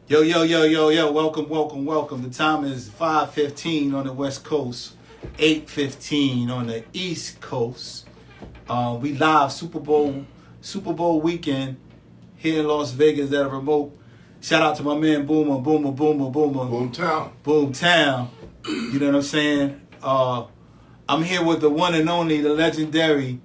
Yo, yo, yo, yo, yo, welcome, welcome, welcome. The time is 5:15 on the West Coast, 8:15 on the East Coast. We live Super Bowl weekend here in Las Vegas at a remote. Shout out to my man Boomer. Boomtown. You know what I'm saying? I'm here with the one and only, the legendary,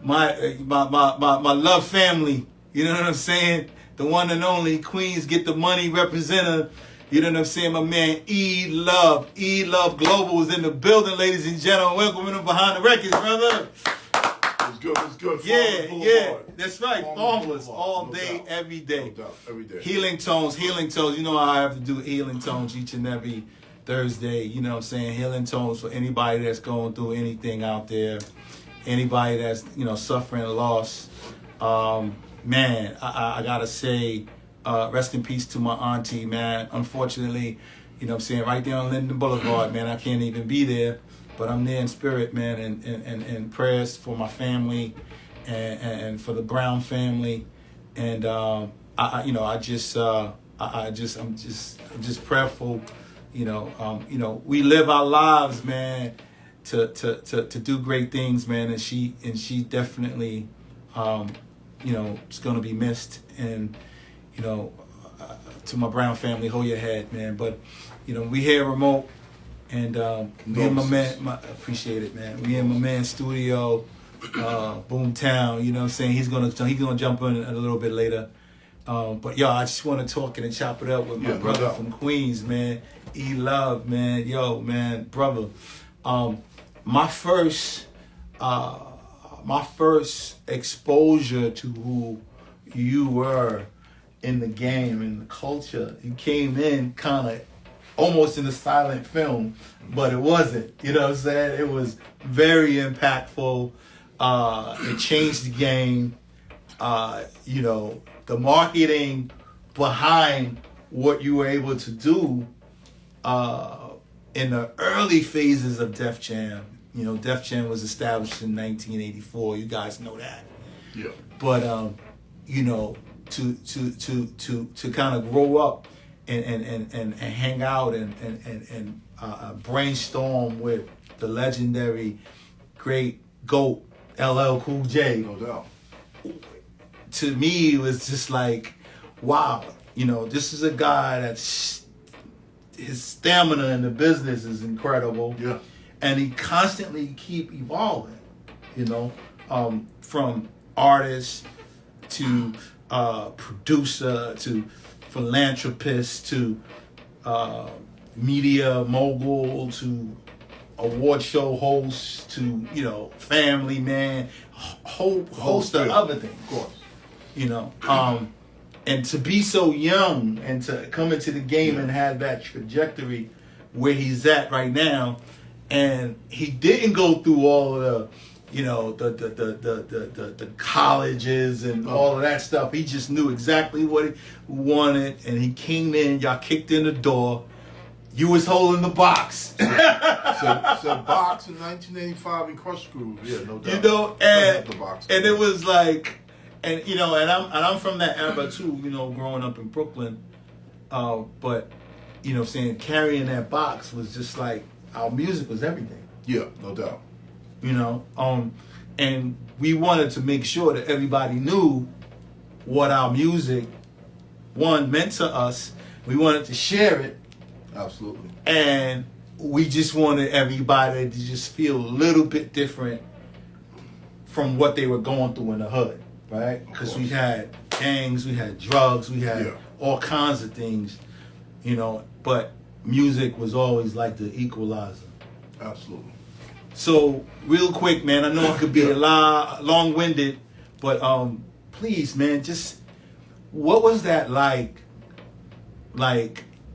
my love family. You know what I'm saying? The one and only Queens Get the Money representative. You know what I'm saying? My man E-Love Global is in the building, ladies and gentlemen. Welcome to Behind the Records, brother. It's good. Yeah. That's right. Farmless all day, every day. No doubt, every day. Healing tones. You know how I have to do healing tones each and every Thursday. You know what I'm saying? Healing tones for anybody that's going through anything out there. Anybody that's, suffering loss. Man, I gotta say, rest in peace to my auntie, man. Unfortunately, right there on Linden Boulevard, man, I can't even be there, but I'm there in spirit, man, and prayers for my family and for the Brown family, and I'm just prayerful, we live our lives, man, to do great things, man, and she definitely, it's going to be missed. And, to my Brown family, hold your head, man. But, we here remote. And me and my man, appreciate it, man. Me and my man Studio, Boomtown, you know what I'm saying? He's gonna jump in a little bit later. But, yo, I just want to talk and chop it up with my brother from Queens, man. E-Love, man. Yo, man, brother. My first exposure to who you were in the game, in the culture, you came in kind of almost in a silent film, but it wasn't. You know what I'm saying? It was very impactful. It changed the game. The marketing behind what you were able to do in the early phases of Def Jam. Def Jam was established in 1984. You guys know that. Yeah. But to kind of grow up and hang out and brainstorm with the legendary great GOAT LL Cool J. No doubt. To me, it was just like, wow. This is a guy that's his stamina in the business is incredible. Yeah. And he constantly keep evolving, from artist to producer to philanthropist to media mogul to award show host to, family man, whole host of other things. Of course. And to be so young and to come into the game and have that trajectory where he's at right now. And he didn't go through all of the colleges and all of that stuff. He just knew exactly what he wanted, and he came in. Y'all kicked in the door. You was holding the box. So box in 1985 in Krush Groove. Yeah, no doubt. And it was like, and I'm from that era too. Growing up in Brooklyn, but saying carrying that box was just like. Our music was everything. Yeah, no doubt. And we wanted to make sure that everybody knew what our music, meant to us. We wanted to share it. Absolutely. And we just wanted everybody to just feel a little bit different from what they were going through in the hood, right? Because we had gangs, we had drugs, we had all kinds of things, but music was always like the equalizer. Absolutely. So, real quick, man, I know I could be a lot long-winded, but please, man, just what was that like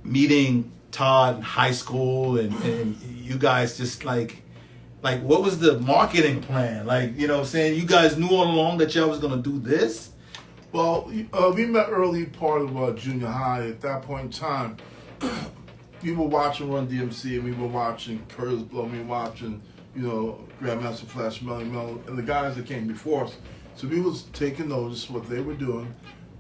meeting Todd in high school and you guys just like what was the marketing plan? You guys knew all along that y'all was going to do this? Well, we met early part of junior high. At that point in time, we were watching Run DMC, and we were watching Curtis Blow, we were watching, Grandmaster Flash, Melly Mel, and the guys that came before us. So we was taking notice of what they were doing,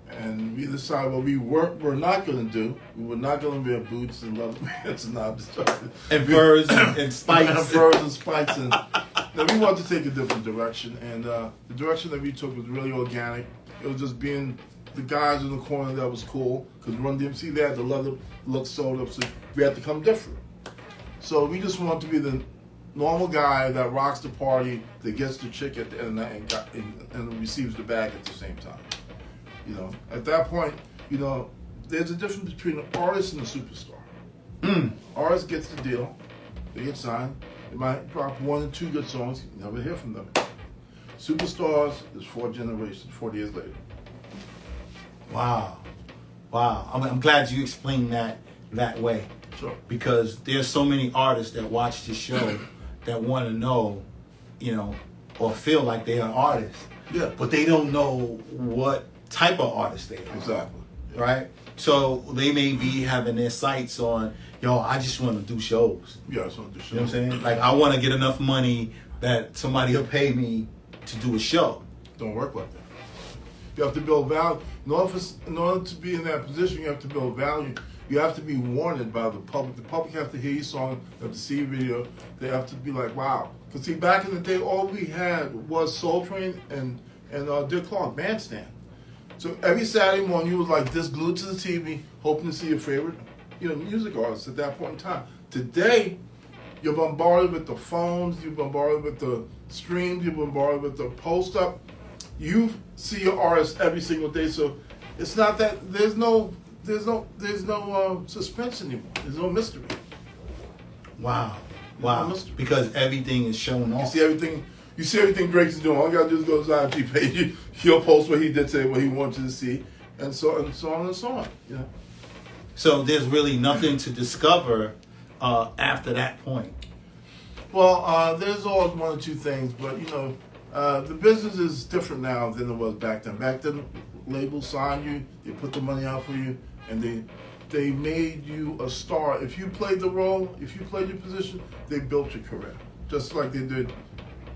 And we decided what we're not going to do. We were not going to wear boots and leather pants and and furs and spikes. And furs and spikes. And now we wanted to take a different direction. And the direction that we took was really organic. It was just being the guys in the corner that was cool. Because Run DMC, they had the leather look sold up, so we had to come different. So we just wanted to be the normal guy that rocks the party, that gets the chick at the end of the night and receives the bag at the same time. You know, at that point, you know, there's a difference between an artist and a superstar. Artist gets the deal, they get signed, they might drop 1 or 2 good songs, you never hear from them. Superstars is 4 generations, 40 years later. Wow. I'm glad you explained that way. Sure. Because there's so many artists that watch this show that want to know, you know, or feel like they are artists. Yeah. But they don't know what type of artist they are. Exactly. Yeah. Right? So they may be having their sights on, yo, I just want to do shows. Yeah, I just want to do shows. You know what I'm saying? Like, I want to get enough money that somebody will pay me to do a show. Don't work like that. You have to build value. In order to be in that position, you have to build value. You have to be wanted by the public. The public have to hear your song, they have to see your video. They have to be like, wow. Because see, back in the day, all we had was Soul Train and Dick Clark, Bandstand. So every Saturday morning, you was like this, glued to the TV, hoping to see your favorite, you know, music artists at that point in time. Today, you're bombarded with the phones, you're bombarded with the streams, you're bombarded with the post up. You see your artist every single day, so it's not that there's no suspense anymore. There's no mystery. Wow. No mystery. Because everything is shown off. You see everything Drake's doing. All you gotta do is go to his IG page. He'll post what he did today, what he wants you to see, and so on and so on. You know. So there's really nothing to discover after that point. Well, there's always 1 or 2 things, but you know, the business is different now than it was back then. Back then, labels signed you, they put the money out for you, and they made you a star. If you played the role, if you played your position, they built your career. Just like they did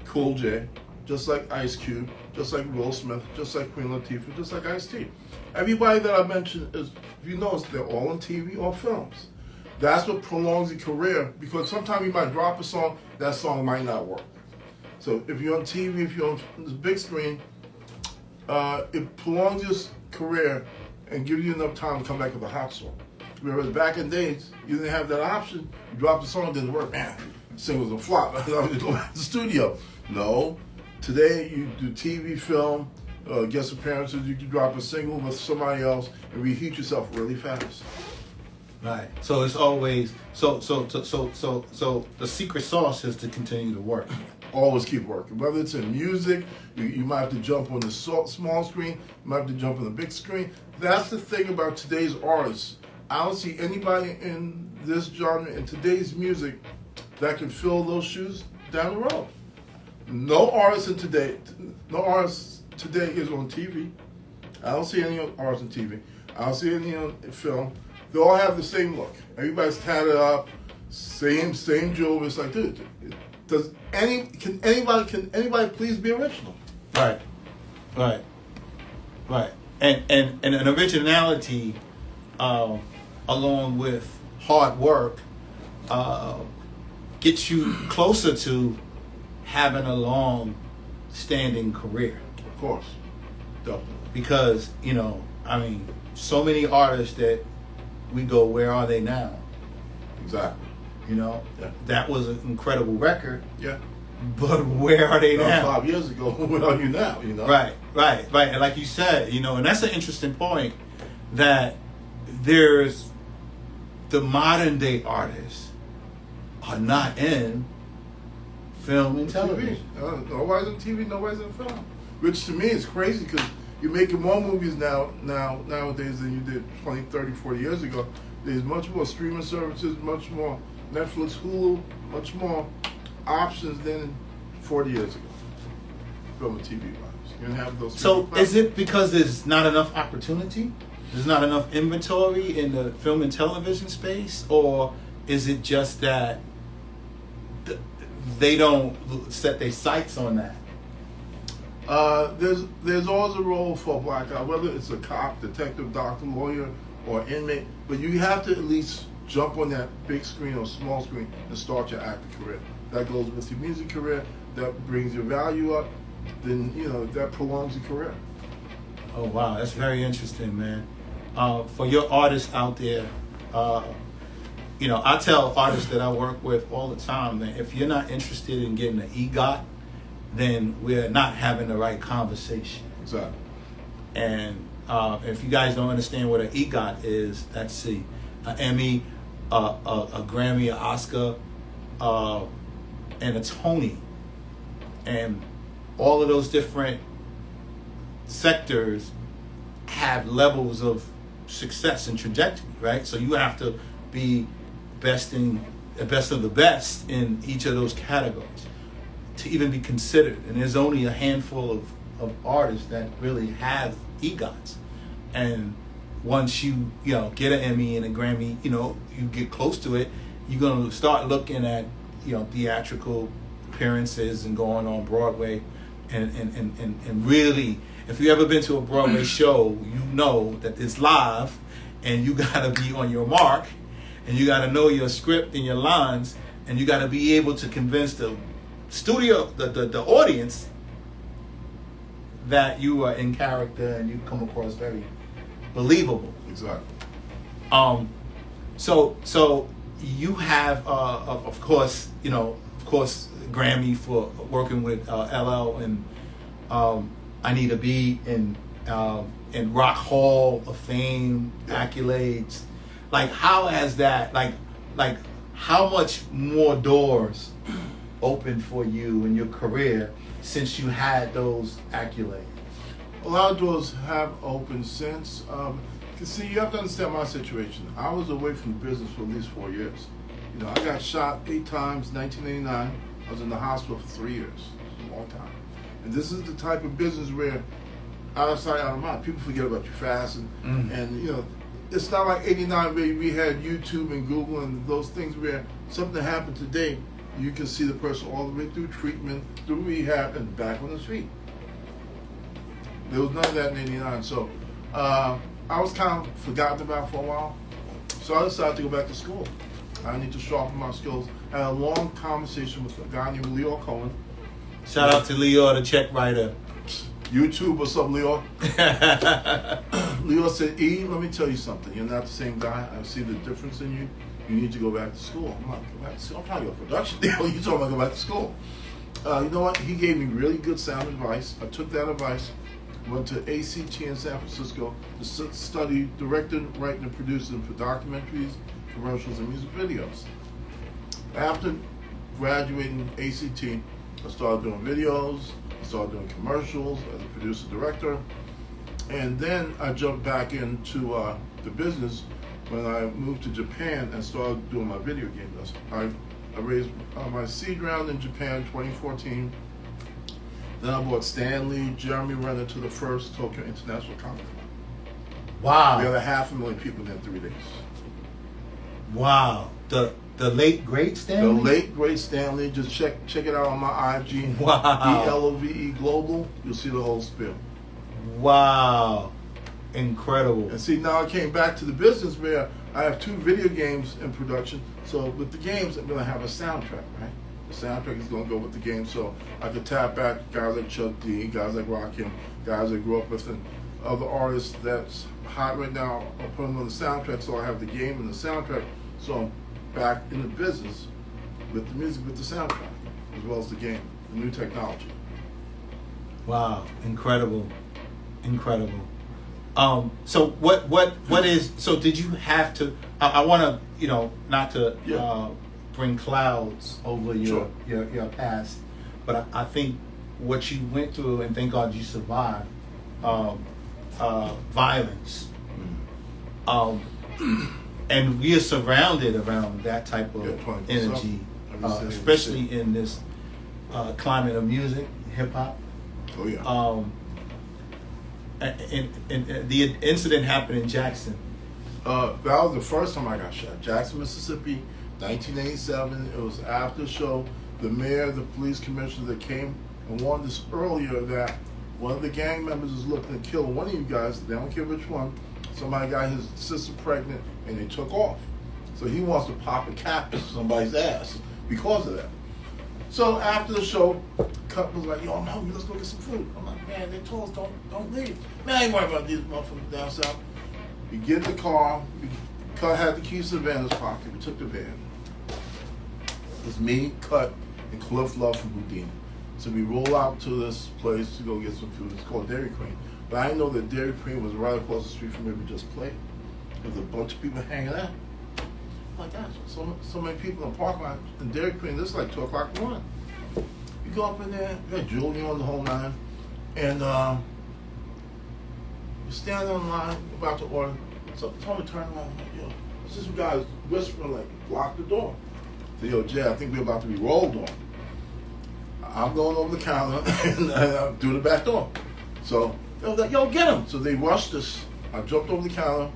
Cool J, just like Ice Cube, just like Will Smith, just like Queen Latifah, just like Ice-T. Everybody that I mentioned is, if you notice, they're all on TV or films. That's what prolongs your career, because sometimes you might drop a song, that song might not work. So if you're on TV, if you're on the big screen, it prolongs your career and gives you enough time to come back with a hot song. Whereas back in days, you didn't have that option. You dropped the song, it didn't work. Man, the single's a flop. I have to go back to the studio. No. Today, you do TV, film, guest appearances. You can drop a single with somebody else and reheat yourself really fast. Right. So it's always so the secret sauce is to continue to work. Always keep working. Whether it's in music, you might have to jump on the small screen, you might have to jump on the big screen. That's the thing about today's artists. I don't see anybody in this genre, in today's music, that can fill those shoes down the road. No artist today is on TV. I don't see any artists on TV. I don't see any on film. They all have the same look. Everybody's tatted up, same jewelry. It's like, dude, can anybody please be original? Right. And an originality, along with hard work, gets you closer to having a long-standing career. Of course, definitely. Because, you know, I mean, so many artists that we go, where are they now? Exactly. You know, Yeah. That was an incredible record. Yeah. But where are they now? 5 years ago, where are you now? You know. Right. And like you said, you know, and that's an interesting point, that there's the modern day artists are not in film and television. Nobody's on TV, nobody's in film. Which to me is crazy, because you're making more movies nowadays than you did 20, 30, 40 years ago. There's much more streaming services, much more Netflix, Hulu, much more options than 40 years ago. Film and TV wise. You didn't have those. So is it because there's not enough opportunity? There's not enough inventory in the film and television space? Or is it just that they don't set their sights on that? There's always a role for a black guy, whether it's a cop, detective, doctor, lawyer, or inmate. But you have to at least jump on that big screen or small screen and start your acting career. That goes with your music career. That brings your value up. Then that prolongs your career. Oh wow, that's very interesting, man. For your artists out there, I tell artists that I work with all the time that if you're not interested in getting an EGOT, then we're not having the right conversation. Exactly. And if you guys don't understand what an EGOT is, let's see, an Emmy, a Grammy, an Oscar, and a Tony, and all of those different sectors have levels of success and trajectory, right? So you have to be the best of the best in each of those categories to even be considered. And there's only a handful of artists that really have EGOTs. And once you get an Emmy and a Grammy, you get close to it, you're gonna start looking at theatrical appearances and going on Broadway, and really, if you ever been to a Broadway show, you know that it's live, and you gotta be on your mark, and you gotta know your script and your lines, and you gotta be able to convince the studio, the audience, that you are in character and you come across very believable. Exactly. So you have, of course, Grammy for working with LL and Anita B and Rock Hall of Fame accolades. Like, how has that, like how much more doors open for you in your career since you had those accolades? A lot of doors have opened since. See, you have to understand my situation. I was away from the business for at least 4 years. I got shot 8 times in 1989. I was in the hospital for 3 years. It's a long time. And this is the type of business where out of sight, out of mind. People forget about you fast. And it's not like 89 where we had YouTube and Google and those things where something happened today, you can see the person all the way through treatment, through rehab, and back on his feet. There was none of that in 89. So I was kind of forgotten about for a while. So I decided to go back to school. I need to sharpen my skills. I had a long conversation with a guy named Leo Cohen. Shout out to Leo, the check writer. YouTube, what's up, Leo? Leo said, E, let me tell you something. You're not the same guy. I see the difference in you. You need to go back to school. I'm like, go back to school? I'm trying to go to production deal. You told me to go back to school. You know what? He gave me really good sound advice. I took that advice, went to ACT in San Francisco to study directing, writing, and producing for documentaries, commercials, and music videos. After graduating ACT, I started doing videos, I started doing commercials as a producer-director, and then I jumped back into the business when I moved to Japan and started doing my video game business. I raised my seed round in Japan 2014. Then I brought Stan Lee, Jeremy Renner to the first Tokyo International Comic Con. Wow. We had 500,000 people in 3 days. Wow. The late great Stanley? The late great Stanley. Just check it out on my IG. Wow. ELOVE Global. You'll see the whole spiel. Wow. Incredible. And see, now I came back to the business where I have 2 video games in production. So with the games, I'm going to have a soundtrack, right? The soundtrack is going to go with the game. So I could tap back guys like Chuck D, guys like Rakim, guys I grew up with, and other artists that's hot right now. I'll put them on the soundtrack, so I have the game and the soundtrack. So I'm back in the business with the music, with the soundtrack, as well as the game, the new technology. Wow, incredible. So what is, so did you have to, I want to, not to bring clouds over your past, but I think what you went through, and thank God you survived, violence. And we are surrounded around that type of energy, especially in this climate of music, hip-hop. Oh, yeah. And the incident happened in Jackson. That was the first time I got shot. Jackson, Mississippi, 1987. It was after the show. The mayor, the police commissioner that came and warned us earlier that one of the gang members is looking to kill one of you guys. They don't care which one. Somebody got his sister pregnant, and they took off. So he wants to pop a cap in somebody's ass because of that. So after the show, Cut was like, yo, I'm hungry, let's go get some food. I'm like, man, they told us don't leave. Man, I ain't worried about these motherfuckers down south. We get in the car, Cut had the keys to the van in his pocket, we took the van. It's me, Cut, and Cliff Love from Houdini. So we roll out to this place to go get some food. It's called Dairy Queen. But I didn't know that Dairy Queen was right across the street from where we just played. There's a bunch of people hanging out. Oh my gosh, so many people in the parking lot in Dairy Queen. This is like 2 o'clock in the morning. You go up in there, you got Julian on the whole nine, and you stand on line, about to order. So Tommy turned around, like, yo, this guy whispering, like, lock the door. I said, yo, Jay, I think we're about to be rolled on. I'm going over the counter and through the back door. So they was like, yo, get him. So they rushed us. I jumped over the counter.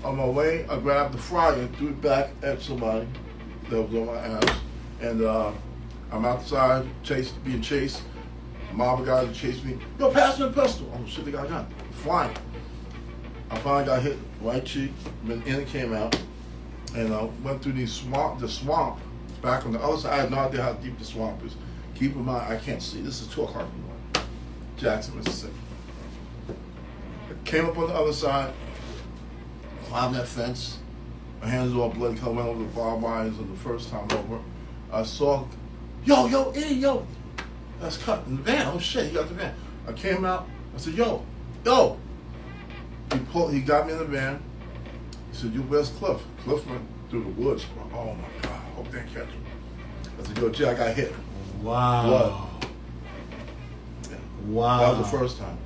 On my way, I grabbed the fryer, threw it back at somebody that was on my ass. And I'm outside, being chased. Mob of guys chased me. Yo, pass me a pistol. Oh, shit, they got a gun. Flying. I finally got hit right cheek, then in it came out. And I went through the swamp, back on the other side. I had no idea how deep the swamp is. Keep in mind, I can't see. This is 2 o'clock in the morning. Jackson, Mississippi. I came up on the other side, climbed that fence. My hands were all bloody because I went over the barbed wires and the first time over. I saw, yo, Eddie, yo. That's Cut in the van. Oh shit, he got the van. I came out. I said, yo. He got me in the van. He said, where's Cliff? Cliff went through the woods. Oh my God, I hope they didn't catch him. I said, yo, Jay, I got hit. Wow. Blood. Yeah. Wow. That was the first time.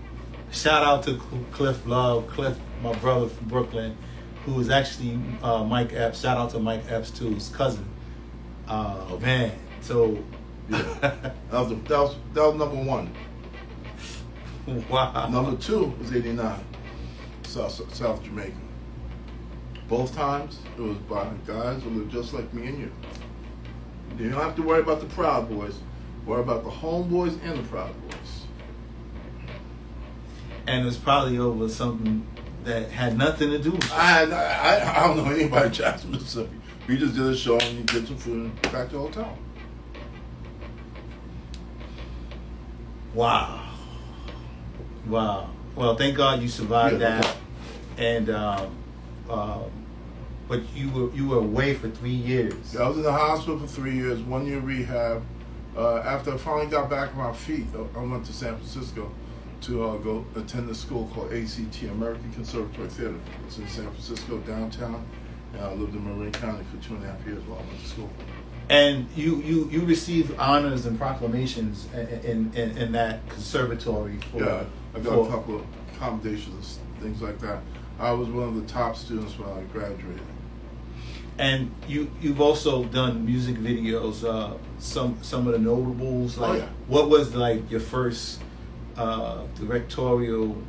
Shout out to Cliff Love, Cliff, my brother from Brooklyn, who is actually Mike Epps. Shout out to Mike Epps too, his cousin. Man, so yeah. that was number 1. Wow. Number 2 was 89, South Jamaica. Both times it was by guys who look just like me and you. You don't have to worry about the Proud Boys. Worry about the Homeboys and the Proud Boys. And it's probably over something that had nothing to do with it. I don't know anybody in Jackson, Mississippi. We just did a show and you get some food and back to the hotel. Wow. Well, thank God you survived that. And but you were away for 3 years. Yeah, I was in the hospital for 3 years, 1 year rehab. After I finally got back on my feet, I went to San Francisco to go attend a school called ACT, American Conservatory Theater. It's in San Francisco, downtown. And I lived in Marin County for 2.5 years while I went to school. And you received honors and proclamations in that conservatory. Yeah, I got a couple of accommodations, things like that. I was one of the top students when I graduated. And you've also done music videos. Some of the notables. Like, what was like your first directorial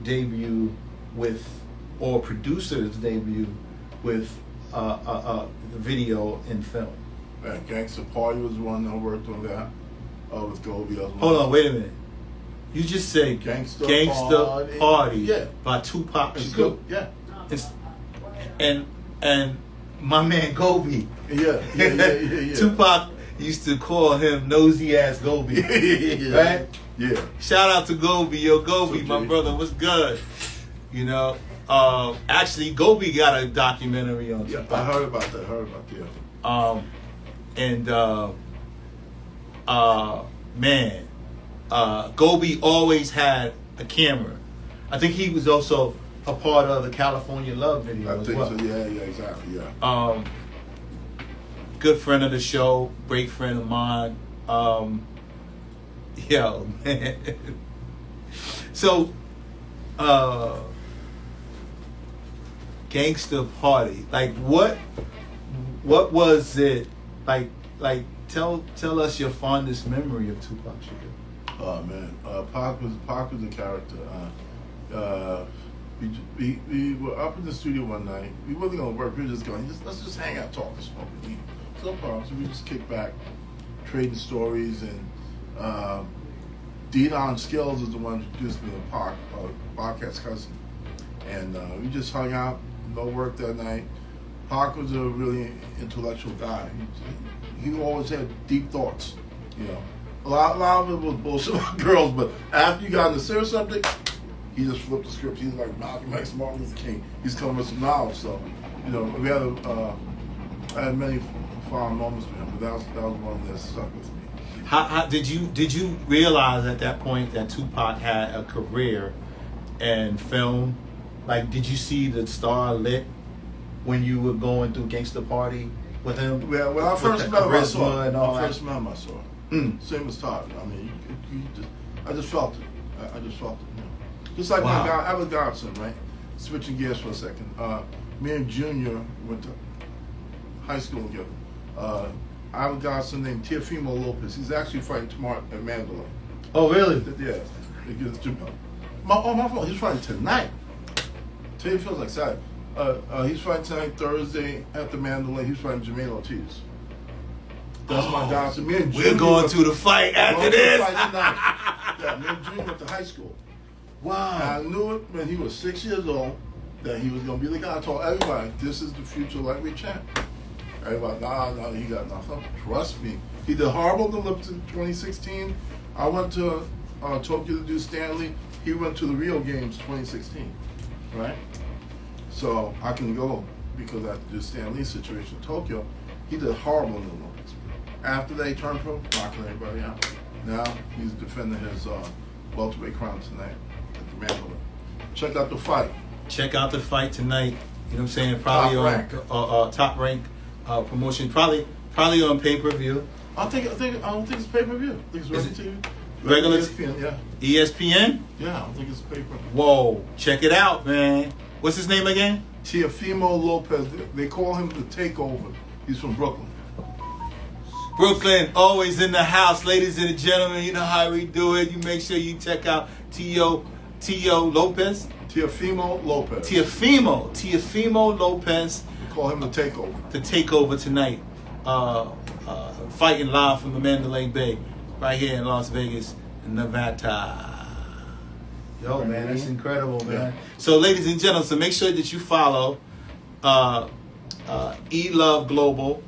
debut with, or producer's debut with video and film? Gangsta Party was one I worked on that with Goldie. Hold on, wait a minute. You just said Gangsta Party by Tupac Shakur. Yeah. And my man Goldie. Yeah. Tupac used to call him nosy ass Goldie. Right? Yeah. Shout out to Goldie. Yo, Goldie, my brother, what's good? You know, actually Goldie got a documentary on Tupac. I heard about that. Man, Goldie always had a camera. I think he was also a part of the California Love video as well. So. Yeah, exactly. Yeah. Good friend of the show, great friend of mine. Yo, man. So, Gangsta Party. Like, what was it like? Tell us your fondest memory of Tupac Shakur. Oh man, Pac was a character. We were up in the studio one night. We wasn't gonna work. We were just going. Let's just hang out, talk, smoke, and eat. No problem. So we just kicked back, trading stories, and Deon Skills is the one who introduced me to Pac, Bobcat's cousin. And we just hung out, no work that night. Pac was a really intellectual guy. He always had deep thoughts, you know. A lot of it was bullshit about girls, but after you got into serious subject, he just flipped the script. He's like Malcolm X, Martin Luther King. He's coming with some knowledge. So, you know, we had I had many fond moments with him, but that was one that stuck with me. How did you realize at that point that Tupac had a career in film? Like, did you see the star lit when you were going through Gangsta Party with him? Yeah, when I first met him, I saw it. Mm. Same as Todd. I mean, I just felt it. I just felt it. You know? Just like Wow. my guy, I was Godson, right? Switching gears for a second. Me and Junior went to high school together. I have a godson named Teofimo Lopez. He's actually fighting tomorrow at Mandalay. Oh, really? Yeah. My fault. He's fighting tonight. Today feels like Saturday. He's fighting tonight, Thursday, at the Mandalay. He's fighting Jermaine Ortiz. That's my godson. Me and Junior. We're going to the fight after this. Yeah, me and Junior went to high school. Wow. And I knew it when he was 6 years old that he was going to be the guy. I told everybody, this is the future lightweight champ. Everybody, no, he got nothing. Trust me. He did horrible in the Olympics in 2016. I went to Tokyo to do Stanley. He went to the Rio Games 2016, right? So I can go because I had to do Stanley's situation in Tokyo. He did horrible in the Olympics. After they turned pro, knocking everybody out. Now he's defending his welterweight crown tonight at the Mandalay. Check out the fight. Check out the fight tonight. You know what I'm saying? Probably top rank promotion. Probably on pay-per-view. I don't think it's pay-per-view. I think it's regular TV. Regular ESPN, yeah. ESPN? Yeah, I don't think it's pay-per-view. Whoa, check it out, man. What's his name again? Teofimo Lopez. They call him the Takeover. He's from Brooklyn. Brooklyn, always in the house, ladies and gentlemen. You know how we do it. You make sure you check out T.O. Lopez. Teofimo Lopez. Teofimo Lopez. They call him the Takeover. The Takeover tonight. Fighting live from the Mandalay Bay, right here in Las Vegas, Nevada. Yo, man, that's incredible, man. Yeah. So, ladies and gentlemen, so make sure that you follow E-Love Global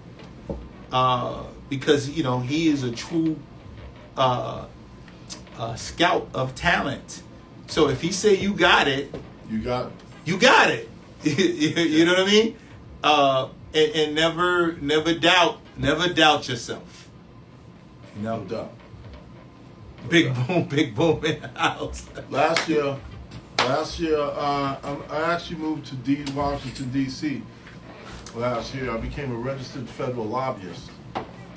because, you know, he is a true scout of talent. So if he say you got it, you got it. You got it. You know what I mean? And never doubt yourself. You know? No doubt. Big boom in the house. Last year, I actually moved to Washington, D.C. Last year, I became a registered federal lobbyist.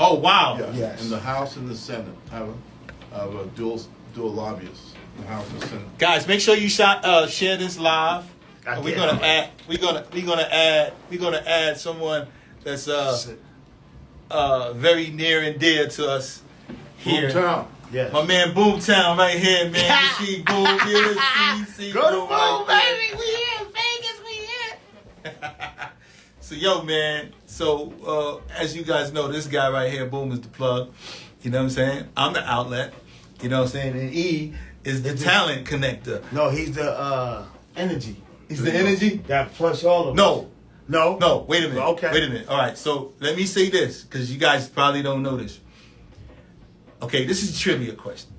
Oh, wow. Yeah, yes. In the House and the Senate. I have a dual lobbyists in the House and the Senate. Guys, make sure you share this live. We're gonna add someone that's very near and dear to us here. Boomtown. Yes. My man Boomtown right here, man. You see Boom, you see Go to Boom, Boom, right baby. We here. Vegas, we here. So, yo, man. So, as you guys know, this guy right here, Boom, is the plug. You know what I'm saying? I'm the outlet. You know what I'm saying? And E is the talent connector. No, he's the energy. He's the energy? That plus all of No. No? No, wait a minute. Okay. Wait a minute. All right, so let me say this, because you guys probably don't know this. Okay, this is a trivia question.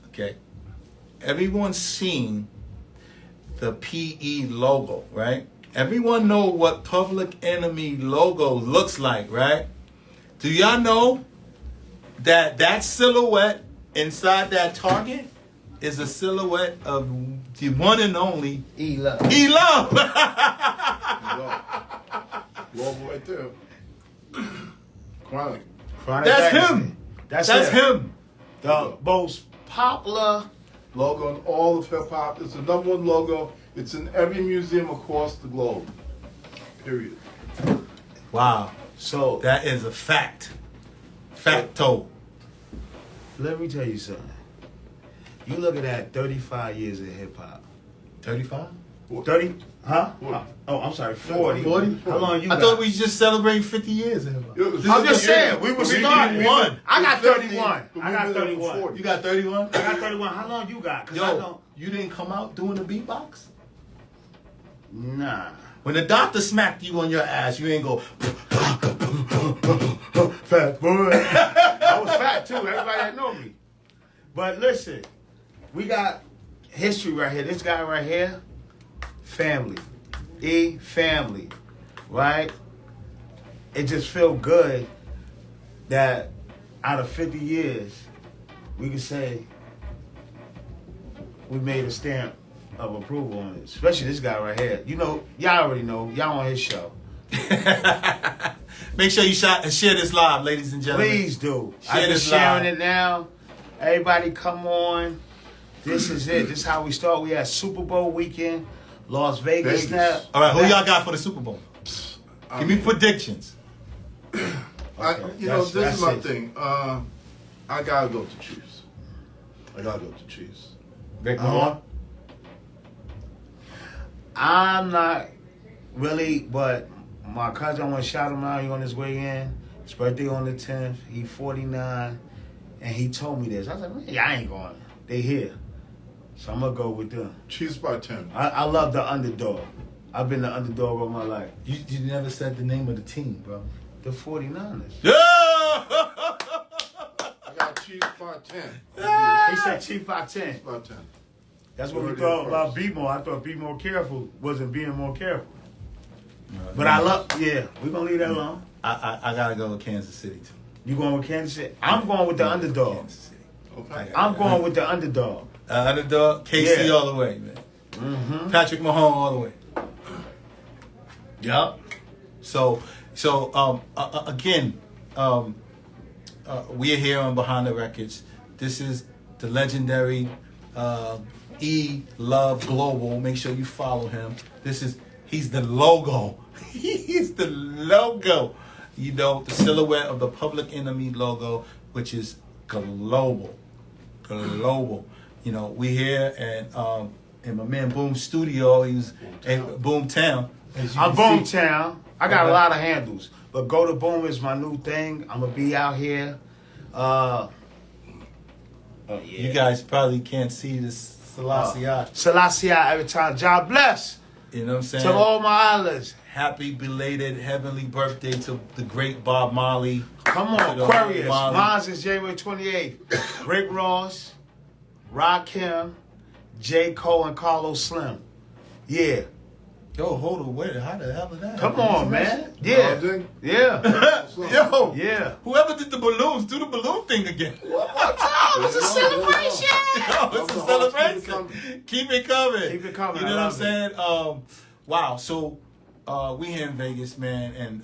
Okay. Everyone's seen the PE logo, right? Everyone know what Public Enemy logo looks like, right? Do y'all know that silhouette inside that target is a silhouette of the one and only E-Love. E-Love? Logo right there. Chronic. That's him. That's him. The most popular Logo in all of hip hop. It's the number one logo. It's in every museum across the globe. Period. Wow. So That is a fact. Facto. let me tell you something. You looking at 35 years of hip hop. 35? 30? Huh? What? Oh, I'm sorry, 40. 40? How long you I got? thought we just celebrated 50 years of hip-hop. I'm just saying, we were starting. one. I got 50, 31. but I got we've been there for 31. 40. You got 31? I got 31. How long you got? 'Cause I Yo, don't. you didn't come out doing the beatbox? Nah. When the doctor smacked you on your ass, you ain't go. Fat boy. I was fat too. Everybody that know me. But listen, we got history right here. This guy right here, family. Family. Right? It just feel good that out of 50 years, we can say we made a stamp of approval on it. Especially this guy right here. You know, y'all already know. Y'all on his show. Make sure you share this live, ladies and gentlemen. Please do. Share I'm this sharing live. it now. Everybody come on. This is it. This is how we start. We had Super Bowl weekend. Las Vegas. Vegas. All right, who y'all got for the Super Bowl? Give me predictions. You know, this That's is my it. thing. I gotta go to Chiefs. I gotta go to Chiefs. Rick I'm not really, but my cousin, I want to shout him out. He on his way in. His birthday on the 10th. He 49. And he told me this. I was like, man, I ain't going. They here. So I'm going to go with them. Chiefs by 10. I love the underdog. I've been the underdog all my life. You never said the name of the team, bro. The 49ers. Yeah! I got Chiefs by 10. He said Chief by 10. By 10. That's what we Heard it thought about first. Be More. I thought Be More Careful wasn't being more careful. But I love, yeah, we're going to leave that alone. I gotta go with Kansas City too. You going with Kansas City? I'm going with the underdog. Kansas City. Okay. I'm going with the underdog. Underdog, KC Yeah. all the way, man. Mm-hmm. Patrick Mahomes all the way. Yup. So again, we are here on Behind the Records. This is the legendary E Love Global. Make sure you follow him. He's the logo. He's the logo. You know, the silhouette of the Public Enemy logo, which is global. Global. You know, we here and in my man Boom's studio, he's Boomtown. As you I'm can see. Boomtown. I got Okay. a lot of handles. But Go to Boom is my new thing. I'm going to be out here. You guys probably can't see this Selassie. Selassie every time. God bless You know what I'm saying? to all my islands. Happy belated heavenly birthday to the great Bob Marley. Come To on, the Aquarius. Marley. Mine's is January 28th. Rick Ross, Rakim, J. Cole, and Carlos Slim. Yeah. Yo, hold on, wait, how the hell is that? Come on, man. Oh, Yeah. did? Yeah. Yo, Yeah. whoever did the balloons, do the balloon thing again. One more time. It's a celebration. Yo, it's a celebration. Keep it coming. Keep it coming. You I know what I'm love saying? Wow. So we here in Vegas, man, and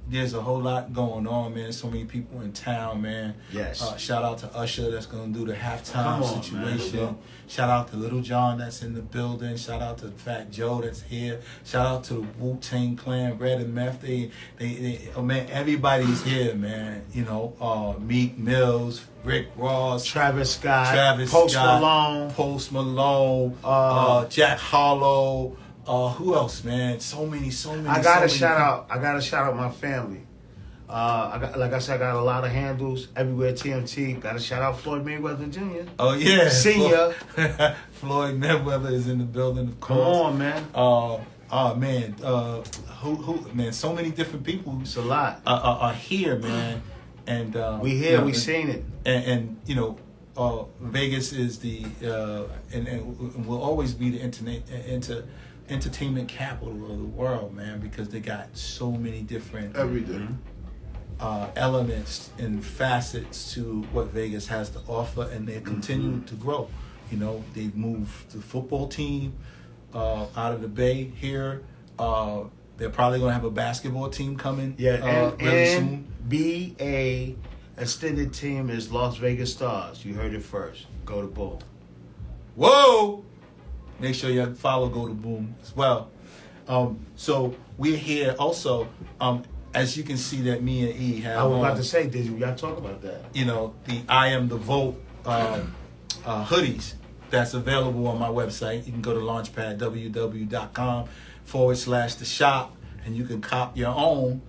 there's a whole lot going on, man. There's so many people in town, man. Yes. Shout out to Usher that's gonna do the halftime Come on, situation. man. Shout out to Little John that's in the building. Shout out to Fat Joe that's here. Shout out to the Wu-Tang Clan, Red and Meth. They oh man, everybody's here, man. You know, Meek Mills, Rick Ross, Travis Scott, Travis Post Scott, Malone. Post Malone, Jack Harlow. Who else, man? So many. I gotta shout out my family. Like I said, I got a lot of handles everywhere. TMT. Gotta shout out Floyd Mayweather Jr. Oh yeah, Senior. Floyd Mayweather is in the building. Of Come course. on, man. Man. Who? Man. So many different people It's a lot. are here, man. And We here. you know, We seen it. and you know, Vegas is the and will always be the entertainment capital of the world, man, because they got so many different Every day. elements and facets to what Vegas has to offer, and they're continuing to grow. You know, they've moved the football team out of the Bay here. They're probably going to have a basketball team coming really soon. NBA extended team is Las Vegas Stars. You heard it first. Go to Boom. Whoa! Make sure you follow Go to Boom as well. So we're here also. As you can see that me and E have I was about on, to say, did you y'all talk about that? you know, the I Am the Vote hoodies. that's available on my website. You can go to Launchpad, www.com/the shop, and you can cop your own.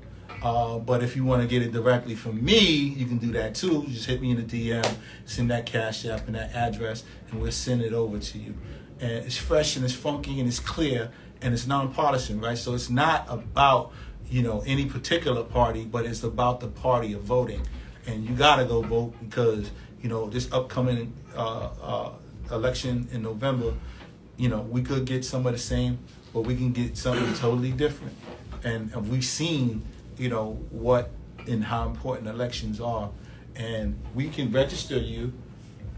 But if you want to get it directly from me, you can do that too. Just hit me in the DM, send that Cash App and that address, and we'll send it over to you. And it's fresh and it's funky and it's clear and it's nonpartisan, right? So it's not about, any particular party, but it's about the party of voting. And you got to go vote because, this upcoming election in November, we could get some of the same, but we can get something totally different. And we've seen, what and how important elections are. And we can register you,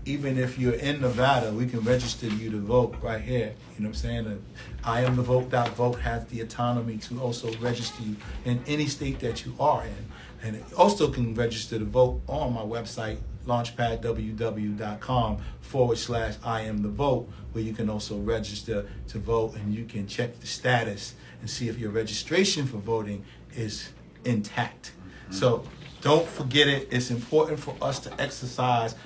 even if you're in Nevada, we can register you to vote right here. You know what I'm saying? And IamTheVote.vote has the autonomy to also register you in any state that you are in. And it also can register to vote on my website, launchpadwww.com/IamTheVote, where you can also register to vote, and you can check the status and see if your registration for voting is intact. So don't forget it. It's important for us to exercise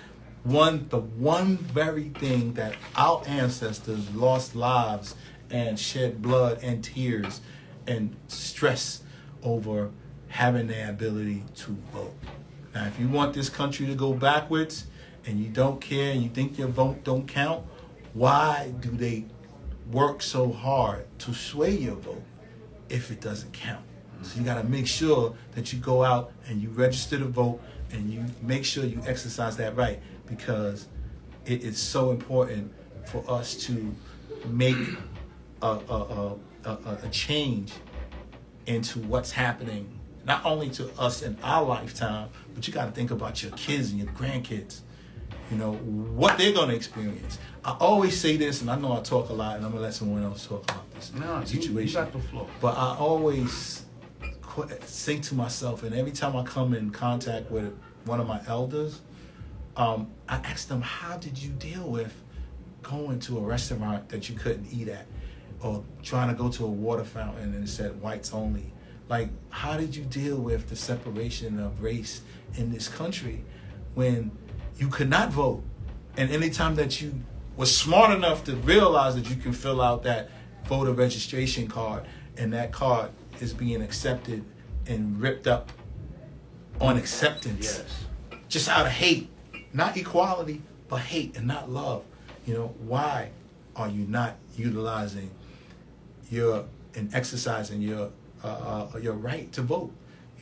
the one very thing that our ancestors lost lives and shed blood and tears and stress over having their ability to vote. Now, if you want this country to go backwards and you don't care and you think your vote don't count, why do they work so hard to sway your vote if it doesn't count? So you got to make sure that you go out and you register to vote and you make sure you exercise that right, because it is so important for us to make a change into what's happening, not only to us in our lifetime, but you got to think about your kids and your grandkids, what they're going to experience. I always say this, and I know I talk a lot, and I'm going to let someone else talk about this situation. You got the floor. But I always say to myself, and every time I come in contact with one of my elders, I ask them, how did you deal with going to a restaurant that you couldn't eat at, or trying to go to a water fountain and it said whites only? Like, how did you deal with the separation of race in this country when you could not vote? And anytime that you were smart enough to realize that you can fill out that voter registration card, and that card is being accepted and ripped up on acceptance, Yes. just out of hate, not equality, but hate and not love. Why are you not utilizing and exercising your right to vote?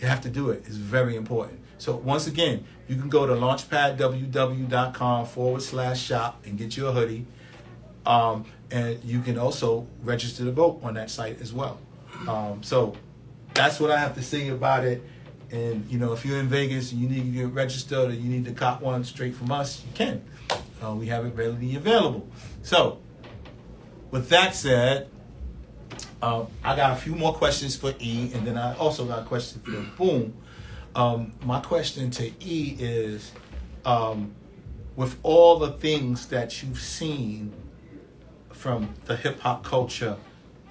You have to do it. It's very important. So once again, you can go to launchpadwww.com/shop and get you a hoodie. And you can also register to vote on that site as well. So that's what I have to say about it. And, if you're in Vegas and you need to get registered or you need to cop one straight from us, you can. We have it readily available. So with that said, I got a few more questions for E, and then I also got a question for Boom. My question to E is, with all the things that you've seen from the hip-hop culture,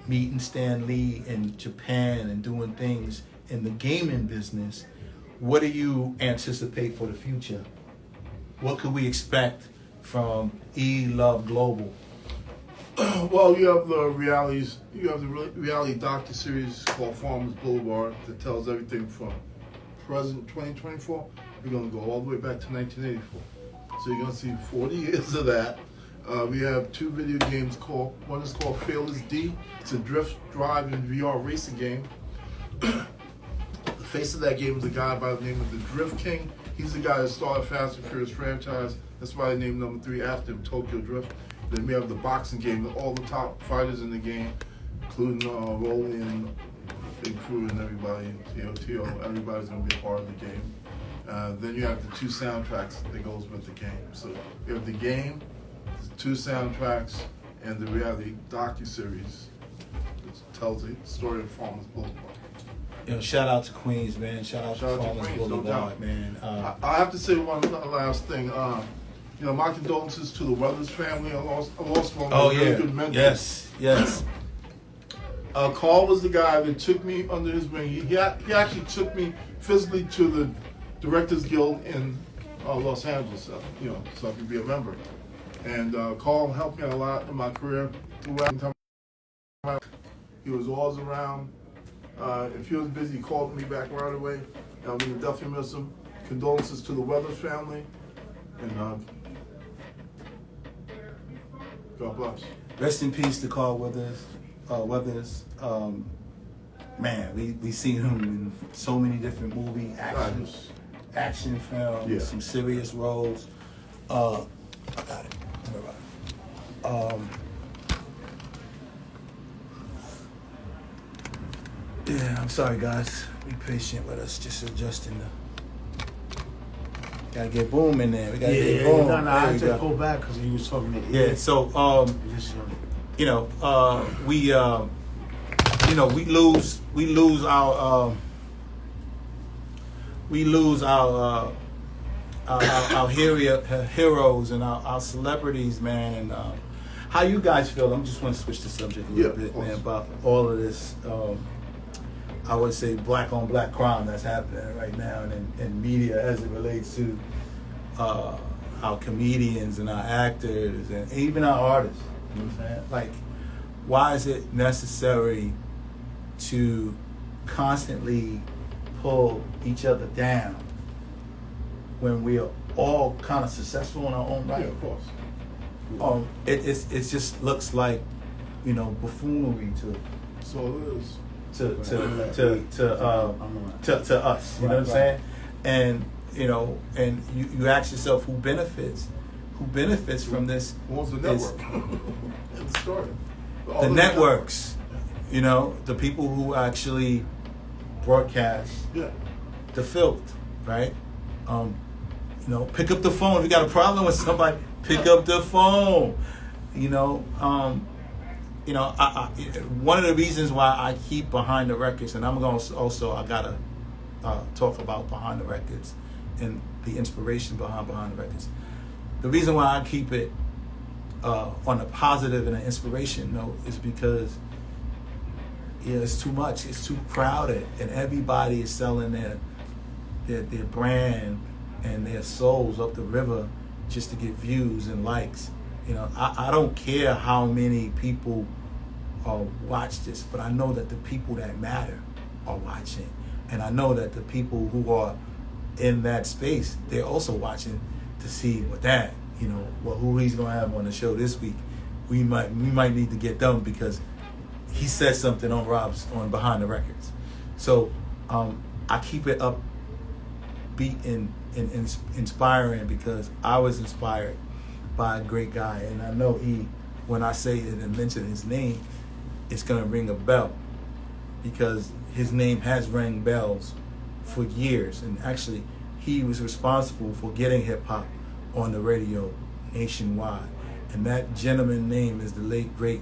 meeting Stan Lee in Japan and doing things in the gaming business, what do you anticipate for the future? What could we expect from E Love Global? Well, you have the reality docuseries called Farmers Boulevard that tells everything from present 2024. We're going to go all the way back to 1984. So you're going to see 40 years of that. We have two video games one is called Fearless D. It's a drift, drive, and VR racing game. The face of that game is a guy by the name of the Drift King. He's the guy that started Fast and Furious franchise. That's why they named number 3 after him, Tokyo Drift. Then we have the boxing game, all the top fighters in the game, including Rolly and Big Crew and everybody, T.O. Everybody's going to be a part of the game. Then you have the 2 soundtracks that goes with the game. So you have the game, the 2 soundtracks, and the reality docuseries, which tells the story of Farmers Boulevard. Shout out to Queens, man. Shout out to Farmers Boulevard, man. I have to say one last thing. My condolences to the Weathers family. I lost one of my very good mentors. Yes. Carl was the guy that took me under his wing. He actually took me physically to the Directors Guild in Los Angeles, so I could be a member. And Carl helped me out a lot in my career. Throughout. He was always around. If he was busy, he called me back right away. We would definitely miss him. Condolences to the Weathers family. And God bless. Rest in peace to Carl Weathers. Man, we seen him in so many different movie action films, some serious roles. I got it. Yeah, I'm sorry guys. Be patient with us. Just adjusting the. Gotta get Boom in there. We gotta get Boom. No, I had to go back because he was talking to Yeah, so we lose our heroes and our celebrities, man. And how you guys feel? I'm just want to switch the subject a little bit, man, about all of this. I would say black on black crime that's happening right now in media as it relates to our comedians and our actors and even our artists. You know what I'm saying? Like, why is it necessary to constantly pull each other down when we are all kind of successful in our own right? Yeah, of course. It just looks like, buffoonery So it is. to us. You know what I'm saying? And and you ask yourself who benefits from this? What's the network? It's the story. The networks, the people who actually broadcast the filth, right? Pick up the phone if you got a problem with somebody. Pick up the phone. One of the reasons why I keep Behind the Records, and I'm going to also, I gotta talk about Behind the Records and the inspiration behind the Records. The reason why I keep it on a positive and an inspiration note is because it's too much. It's too crowded, and everybody is selling their brand and their souls up the river just to get views and likes. I don't care how many people watch this, but I know that the people that matter are watching, and I know that the people who are in that space, they're also watching to see who he's gonna have on the show this week. We might need to get them because he said something on Behind the Records. So I keep it upbeat and inspiring because I was inspired by a great guy, and I know when I say it and mention his name, it's gonna ring a bell because his name has rang bells for years, and actually he was responsible for getting hip-hop on the radio nationwide, and that gentleman's name is the late great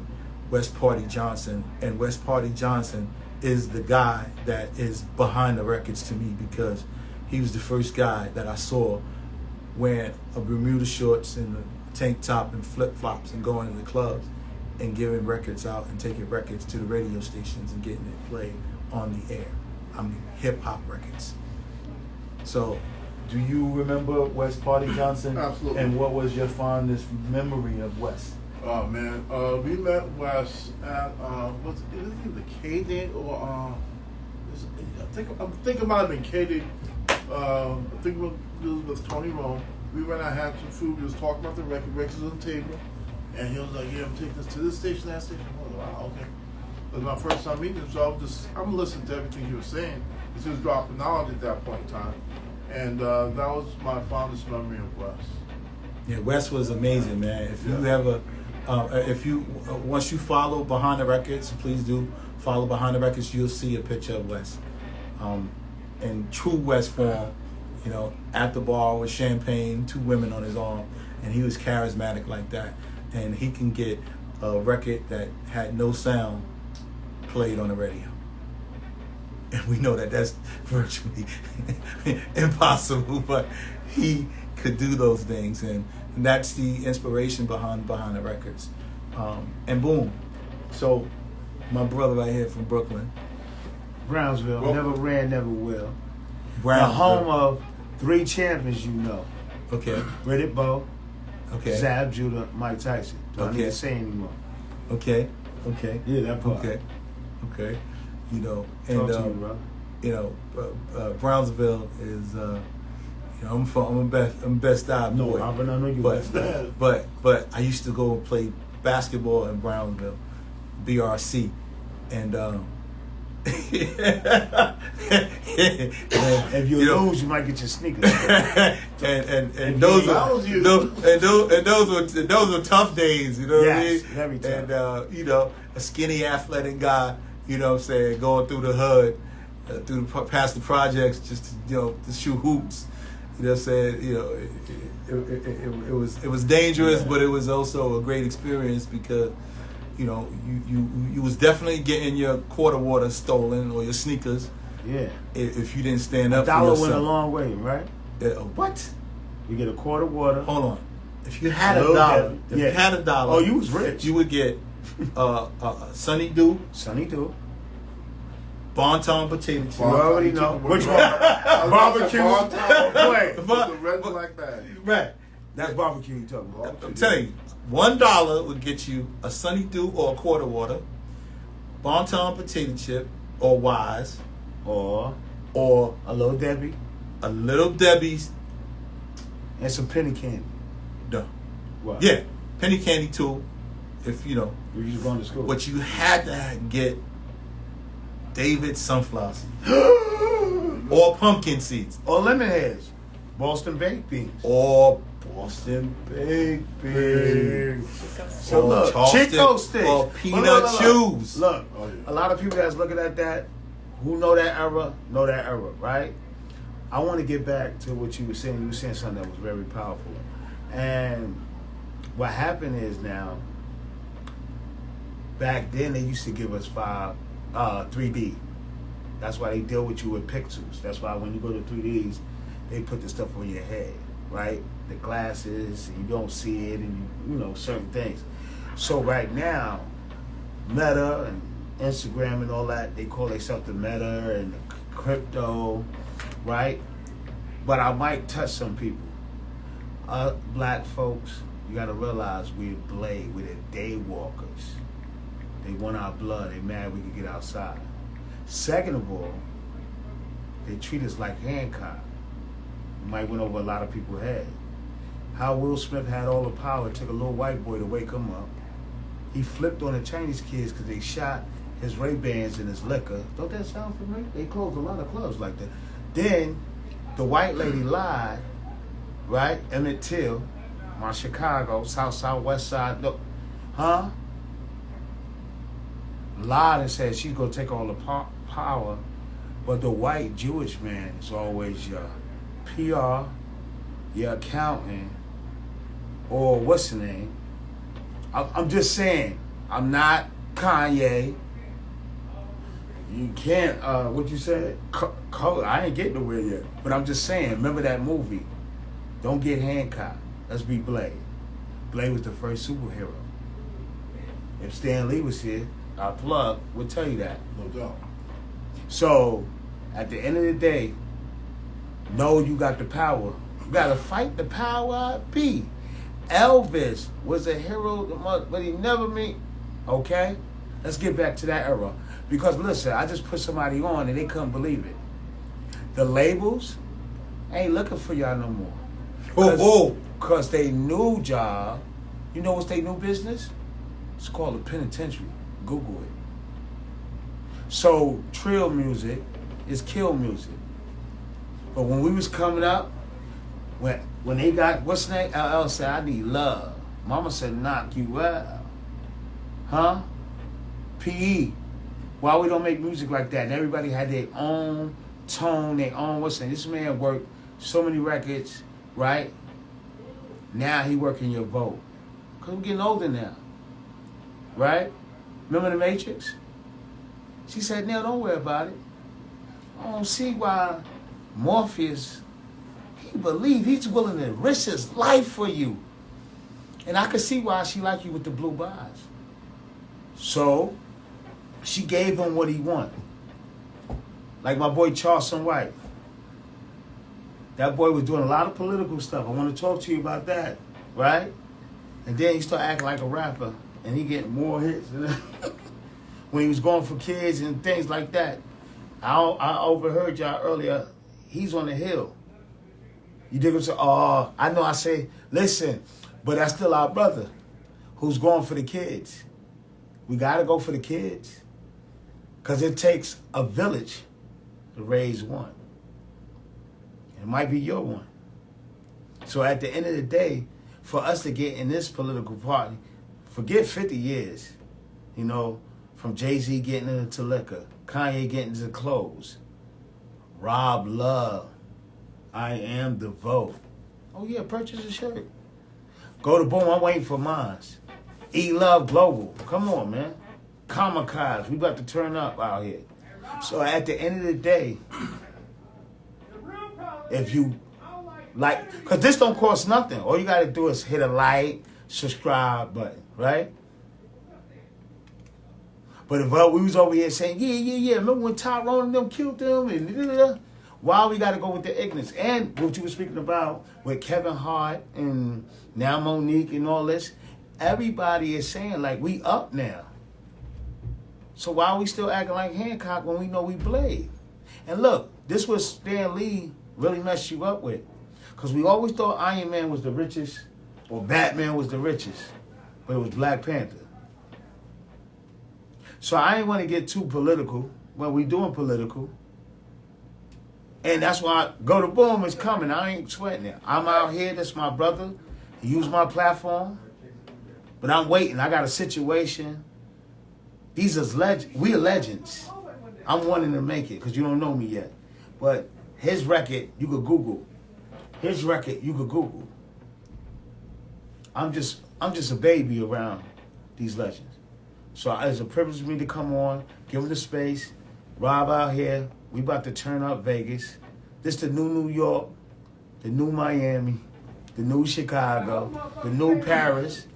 West Party Johnson, and West Party Johnson is the guy that is Behind the Records to me because he was the first guy that I saw wearing a Bermuda shorts and a tank top and flip-flops and going to the clubs and giving records out and taking records to the radio stations and getting it played on the air. I mean, hip-hop records. So, do you remember West Party Johnson? Absolutely. And what was your fondest memory of West? Oh man, we met Wes at was it the K-Day or I think it might have been K-Day. I think it was with Tony Rome. We went out, had some food. We was talking about the records on the table, and he was like, "Yeah, I'm taking this to this station, that station." I was like, "Wow, okay." It was my first time meeting him, so I'm listening to everything he was saying. He was dropping knowledge at that point in time, and that was my fondest memory of Wes. Yeah, Wes was amazing, man. If you ever, once you follow Behind the Records, please do follow Behind the Records. You'll see a picture of Wes, in true Wes form. At the bar with champagne, 2 women on his arm, and he was charismatic like that. And he can get a record that had no sound played on the radio. And we know that that's virtually impossible, but he could do those things, and that's the inspiration behind the Records. And boom. So my brother right here from Brooklyn. Brownsville, never ran, never will. Brownsville. The home of 3 champions, Okay. Riddick Bowe, Okay. Zab Judah, Mike Tyson. Don't need to say anymore. Okay. Yeah, that part. Okay. You know, and Talk to me, bro. you know, Brownsville is. You know, I'm Best Eye boy. No, I know you Best Eye. But I used to go and play basketball in Brownsville, BRC, and if you lose, you might get your sneakers. and those were tough days. You know what I mean? Very tough. And you know, a skinny, athletic guy. You know what I'm saying? Going through the hood, past the projects, just to shoot hoops. You know what I'm saying? You know, it was dangerous, but it was also a great experience because, you know, you was definitely getting your quarter water stolen or your sneakers. Yeah. If you didn't stand up for yourself. yourself. $1 went a long way, right? What? You get a quarter water. Hold on. If you had $1, you had $1, oh, you was rich. You would get Sunny Dew. Bonton potato chip. You already know. Which one? Barbecue. The red one like that. Right. That's barbecue you talking about. I'm telling you, $1 would get you a Sunny Dew or a quarter water, Bonton potato chip or Wise, or a Little Debbie. A Little Debbie's. And some penny candy. No. What? Yeah, penny candy too. If you know. You just going to school. But you had to get David sunflower seeds. Or pumpkin seeds. Or lemon heads. Boston baked beans. Or Boston baked beans. So look, Chico sticks. Or peanut chews. Look, a lot of people that's looking at that, who know that era, right? I want to get back to what you were saying. You were saying something that was very powerful. And what happened is now, back then they used to give us 3D. That's why they deal with you with pixels. That's why when you go to 3Ds, they put the stuff on your head, right? The glasses, and you don't see it, and you know certain things. So right now, Meta and Instagram and all that, they call themselves the Meta and the crypto, right? But I might touch some people. Black folks, you got to realize we're blade, we're the day walkers. They want our blood. They mad we can get outside. Second of all, they treat us like Hancock. It might went over a lot of people's head. How Will Smith had all the power, it took a little white boy to wake him up. He flipped on the Chinese kids because they shot his Ray-Bans and his liquor. Don't that sound familiar? They closed a lot of clubs like that. Then the white lady lied, right? Emmett Till, my Chicago, South, West Side, look, huh? Lied and said she's going to take all the power, but the white Jewish man is always your PR, your accountant, or what's the name? I'm just saying, I'm not Kanye. You can't, what you said? I ain't getting nowhere yet. But I'm just saying, remember that movie? Don't get Hancock. Let's be Blade. Blade was the first superhero. If Stan Lee was here, our plug would tell you that. No doubt. So, at the end of the day, know you got the power. You got to fight the power be. Elvis was a hero, but he never meet. Okay? Let's get back to that era. Because listen, I just put somebody on and they couldn't believe it. The labels ain't looking for y'all no more. Because they new job, you know what's their new business? It's called a penitentiary. Google it. So trill music is kill music. But when we was coming up, when they got, what's the name? LL said, I need love. Mama said, knock you out. Huh? PE. Why we don't make music like that? And everybody had their own tone, their own, what's the name? This man worked so many records, right? Now he working your vote. Because we're getting older now. Right? Remember the Matrix? She said, Neil, don't worry about it. I don't see why Morpheus, he believe he's willing to risk his life for you. And I could see why she like you with the blue eyes. So, she gave him what he wanted. Like my boy Charleston White. That boy was doing a lot of political stuff. I want to talk to you about that, right? And then he started acting like a rapper, and he getting more hits. When he was going for kids and things like that, I overheard y'all earlier. He's on the hill. You dig what I'm saying? Oh, I know. I say, listen, but that's still our brother, who's going for the kids. We gotta go for the kids, cause it takes a village to raise one. It might be your one. So at the end of the day, for us to get in this political party, forget 50 years, you know, from Jay-Z getting into liquor, Kanye getting into clothes, Rob Love, I am the vote. Oh yeah, purchase a shirt. Go to Boom, I'm waiting for mine. E-Love Global, come on, man. Kamikaze, we about to turn up out here. So at the end of the day, if you like, because this don't cost nothing. All you got to do is hit a like, subscribe button, right? But if we was over here saying, yeah, remember when Tyrone and them killed them? And why we got to go with the ignorance? And what you were speaking about with Kevin Hart and now Monique and all this, everybody is saying, like, we up now. So why are we still acting like Hancock when we know we Blade? And look, this was Stan Lee really messed you up with. Because we always thought Iron Man was the richest or Batman was the richest. But it was Black Panther. So I ain't want to get too political. Well, we doing political. And that's why Go to Boom is coming. I ain't sweating it. I'm out here. That's my brother. He used my platform. But I'm waiting. I got a situation. These is legends. We are legends. I'm wanting to make it because you don't know me yet. But his record, you could Google. His record, you could Google. I'm just a baby around these legends. So it's a privilege for me to come on, give it the space. Rob out here. We about to turn up Vegas. This the new New York, the new Miami, the new Chicago, the new Paris,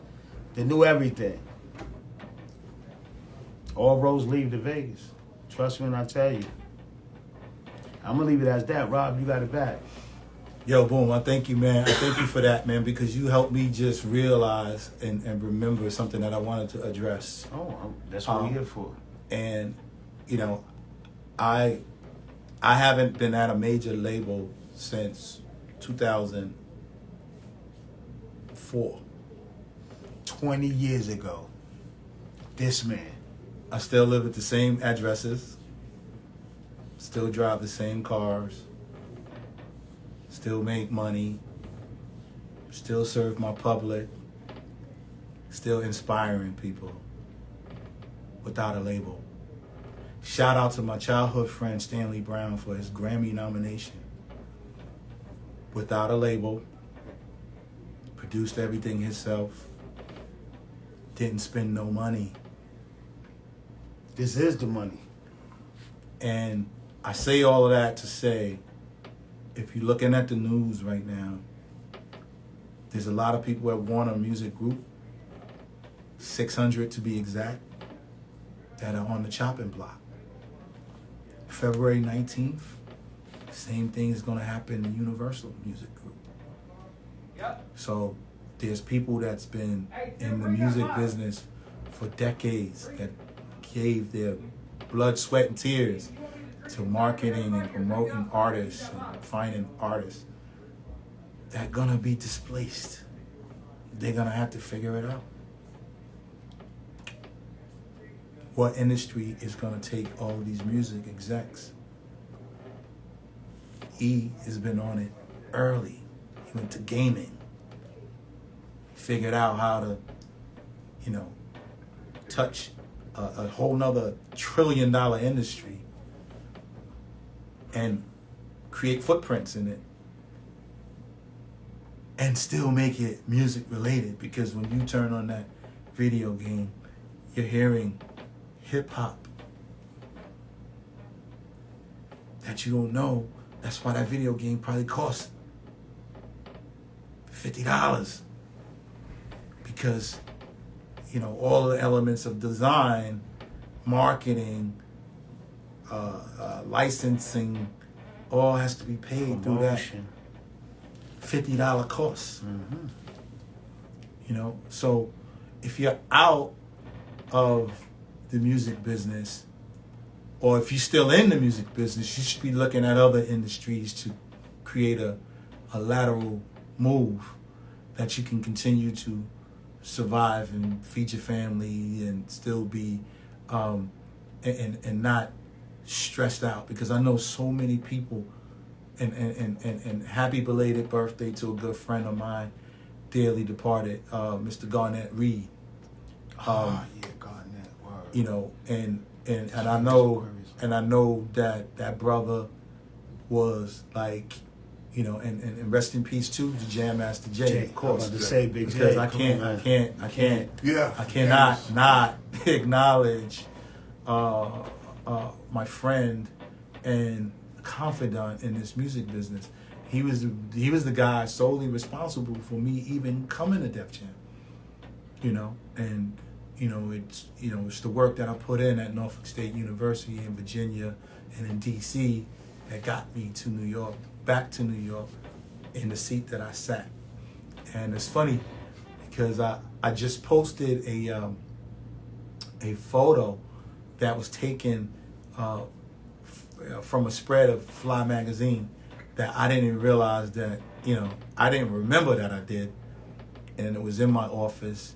the new everything. All roads lead to Vegas. Trust me when I tell you. I'm going to leave it as that. Rob, you got it back. Yo, Boom, I thank you, man. I thank you for that, man, because you helped me just realize and remember something that I wanted to address. Oh, that's what we're here for. And, you know, I haven't been at a major label since 2004. 20 years ago. This man. I still live at the same addresses. Still drive the same cars. Still make money. Still serve my public. Still inspiring people. Without a label. Shout out to my childhood friend Stanley Brown for his Grammy nomination. Without a label. Produced everything himself. Didn't spend no money. This is the money. And I say all of that to say, if you're looking at the news right now, there's a lot of people at Warner Music Group, 600 to be exact, that are on the chopping block. February 19th, same thing is going to happen in Universal Music Group. Yep. So there's people that's been in the music business for decades that gave their blood, sweat, and tears to marketing and promoting artists and finding artists. They're going to be displaced. They're going to have to figure it out. What industry is going to take all of these music execs? E has been on it early. He went to gaming. Figured out how to, touch a whole nother $1 trillion industry and create footprints in it and still make it music related, because when you turn on that video game, you're hearing HipHop that you don't know. That's why that video game probably cost $50, because all the elements of design, marketing, licensing, all has to be paid through that $50 cost. Mm-hmm. You know, so if you're out of the music business, or if you're still in the music business, you should be looking at other industries to create a lateral move that you can continue to survive and feed your family and still be and not stressed out. Because I know so many people, and happy belated birthday to a good friend of mine, dearly departed, Mr. Garnett Reed. Yeah, Garnett. Word. You know, and I know that brother was like, you know, and rest in peace too to Jam Master Jay, of course. To say Big because J, I cannot not acknowledge my friend and confidant in this music business. He was the guy solely responsible for me even coming to Def Jam. You know, and it's the work that I put in at Norfolk State University in Virginia and in DC that got me to New York, back to New York, in the seat that I sat. And it's funny because I just posted a photo that was taken from a spread of Fly magazine that I didn't even realize that, I didn't remember that I did. And it was in my office.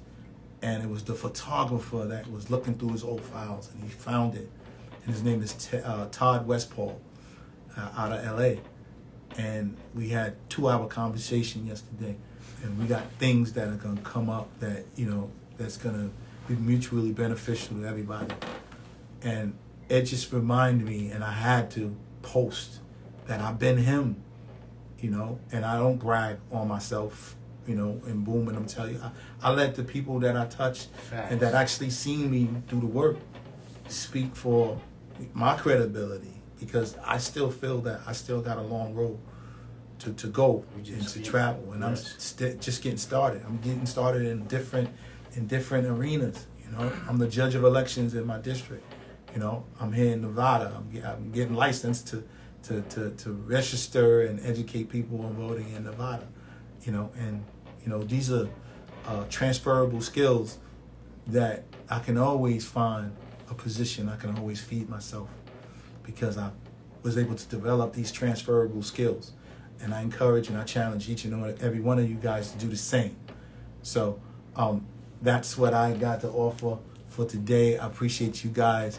And it was the photographer that was looking through his old files, and he found it. And his name is Todd Westpaul, out of L.A. And we had 2-hour conversation yesterday, and we got things that are gonna come up that that's gonna be mutually beneficial to everybody. And it just reminded me, and I had to post that I've been him, and I don't brag on myself. And boom, and I'm telling you, I let the people that I touch and that actually seen me do the work speak for my credibility, because I still feel that I still got a long road to go and to travel, and I'm just getting started. I'm getting started in different arenas. I'm the judge of elections in my district. I'm here in Nevada. I'm getting licensed to register and educate people on voting in Nevada. These are transferable skills that I can always find a position. I can always feed myself because I was able to develop these transferable skills. And I encourage and I challenge each and every one of you guys to do the same. So that's what I got to offer for today. I appreciate you guys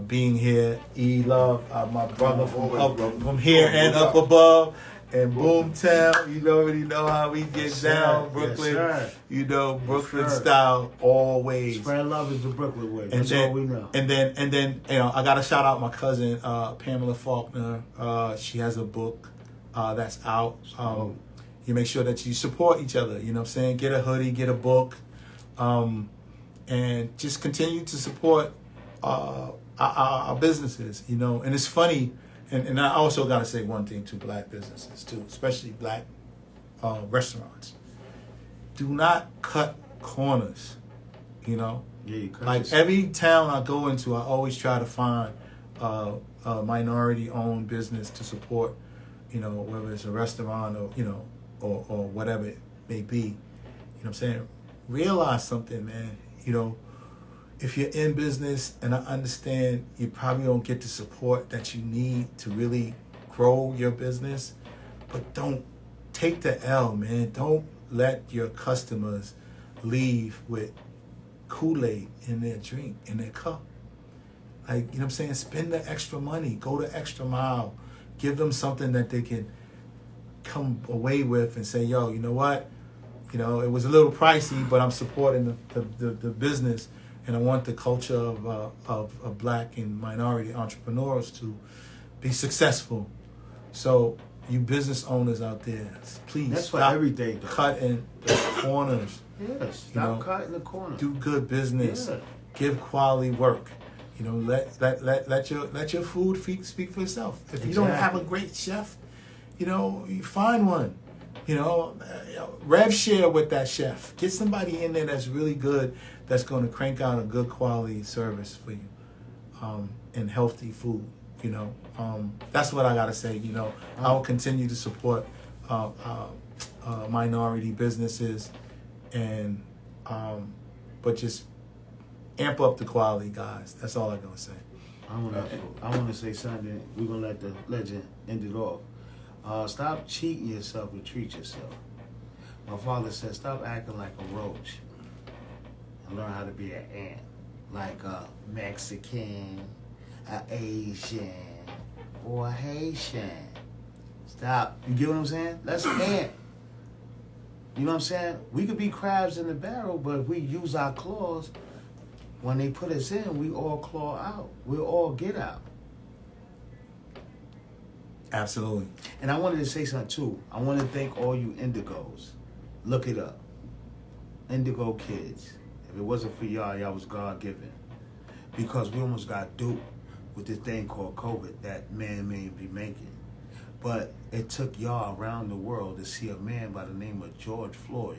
being here. E-Love, my brother from here and up above. And Boomtown, you already know how we get down, Brooklyn. Yes, Brooklyn style always. Spread love is the Brooklyn way. That's all we know. And then I gotta shout out my cousin Pamela Faulkner. She has a book that's out. You make sure that you support each other. You know what I'm saying? Get a hoodie, get a book, and just continue to support our businesses. And it's funny. And I also got to say one thing to black businesses, too, especially black restaurants. Do not cut corners, Yeah, you cut Like yourself. every town I go into, I always try to find a minority-owned business to support, whether it's a restaurant or, or whatever it may be. You know what I'm saying? Realize something, man. If you're in business, and I understand you probably don't get the support that you need to really grow your business, but don't take the L, man. Don't let your customers leave with Kool-Aid in their drink, in their cup. Like, you know what I'm saying? Spend the extra money. Go the extra mile. Give them something that they can come away with and say, yo, you know what? It was a little pricey, but I'm supporting the business. And I want the culture of black and minority entrepreneurs to be successful. So you business owners out there, please That's for stop everything, though. cutting the corners. Yes, stop cutting the corner. Do good business. Yeah. Give quality work. Let your food speak for itself. If you don't have a great chef, you find one. Rev share with that chef. Get somebody in there that's really good, that's going to crank out a good quality service for you, and healthy food. That's what I gotta say. I will continue to support minority businesses and but just amp up the quality, guys. That's all I'm gonna say. I want to say something. We're gonna let the legend end it off. Stop cheating yourself and treat yourself. My father said, stop acting like a roach and learn how to be an ant, like a Mexican, an Asian, or a Haitian. Stop. You get what I'm saying? Let's ant. You know what I'm saying? We could be crabs in the barrel, but if we use our claws, when they put us in, we all claw out. We'll all get out. Absolutely. And I wanted to say something too. I want to thank all you indigos. Look it up. Indigo kids. If it wasn't for y'all, y'all was God-given. Because we almost got duped with this thing called COVID that man may be making. But it took y'all around the world to see a man by the name of George Floyd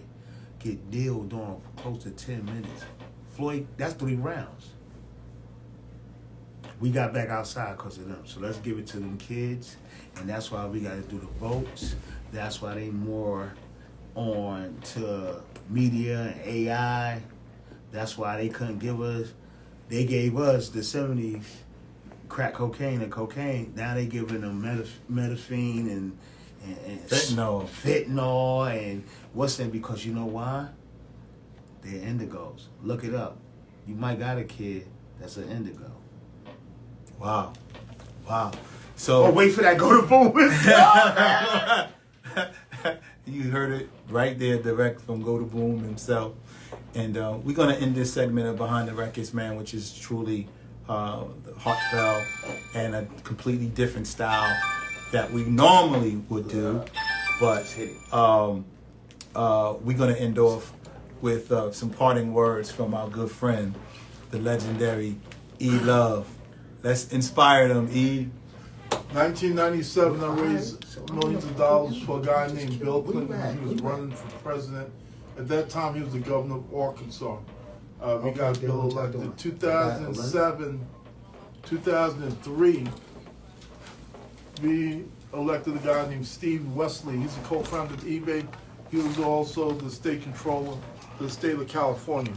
get kneeled on for close to 10 minutes. Floyd, that's 3 rounds. We got back outside because of them. So let's give it to them kids. And that's why we got to do the votes. That's why they more on to media and AI. That's why they couldn't give us. They gave us the 70s crack cocaine and cocaine. Now they giving them methamphetamine and fentanyl and what's that? Because you know why? They're indigos. Look it up. You might got a kid that's an indigo. Wow. So wait for that. Go to boom. You heard it right there, direct from Go to Boom himself. And we're gonna end this segment of Behind the Records, man, which is truly heartfelt and a completely different style that we normally would do. But we're gonna end off with some parting words from our good friend, the legendary E Love. Let's inspire them, E. 1997, I raised millions of dollars for a guy named Bill Clinton. He was running for president. At that time, he was the governor of Arkansas. We got Bill elected. 2007, 2003, we elected a guy named Steve Wesley. He's a co-founder of eBay. He was also the state controller for the state of California.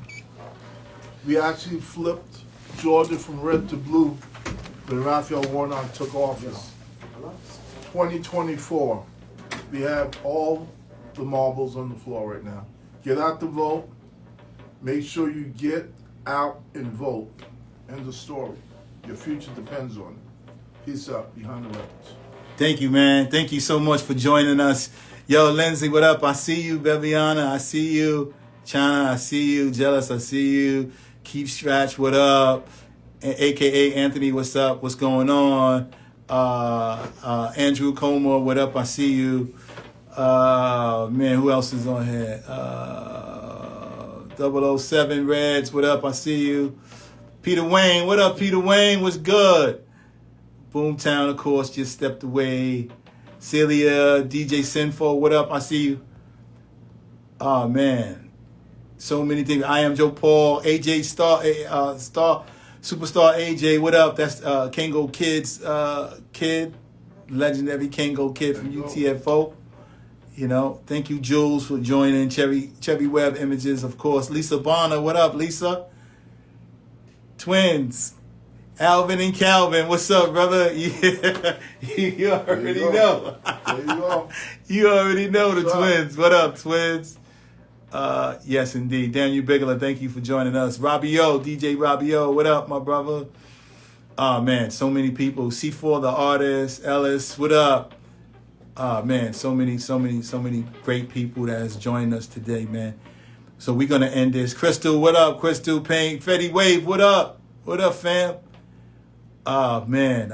We actually flipped Georgia from red to blue when Raphael Warnock took office. 2024, we have all the marbles on the floor right now. Get out to vote. Make sure you get out and vote. End of story. Your future depends on it. Peace out. Behind the Records. Thank you, man. Thank you so much for joining us. Yo, Lindsay, what up? I see you. Beviana, I see you. China, I see you. Jealous, I see you. Keith Stratch, what up? AKA Anthony, what's up? What's going on? Andrew Como, what up? I see you. Man, who else is on here? 007 Reds, what up? I see you. Peter Wayne, what up, Peter Wayne? What's good? Boomtown, of course, just stepped away. Celia, DJ Sinfo, what up? I see you. Oh, man. So many things. I am Joe Paul. AJ Superstar AJ, what up? That's Kango Kid's kid. Legendary Kango Kid from UTFO. You know, thank you, Jules, for joining. Cherry Web Images, of course. Lisa Bonner, what up, Lisa? Twins. Alvin and Calvin, what's up, brother? Yeah, you already know. There you go. You already know the twins. What up, twins? Yes, indeed. Daniel Bigelow, thank you for joining us. Robbie O, DJ Robbie O, what up, my brother? Oh, man, so many people. C4, the artist. Ellis, what up? Man, so many great people that has joined us today, man. So we're going to end this. Crystal, what up? Crystal Payne. Fetty Wave, what up? What up, fam? Man.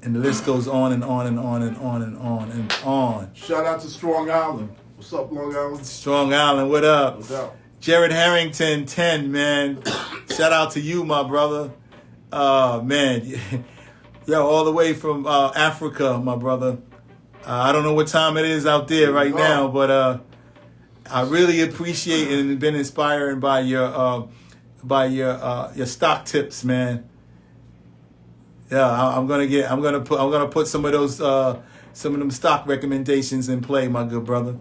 And the list goes on and on and on and on and on and on. Shout out to Strong Island. What's up, Long Island? Strong Island, what up? No doubt. Jared Harrington, 10, man. Shout out to you, my brother. Man. Yo, all the way from Africa, my brother. I don't know what time it is out there right now, but I really appreciate it and been inspired by your stock tips, man. Yeah, I'm gonna put some of those some of them stock recommendations in play, my good brother.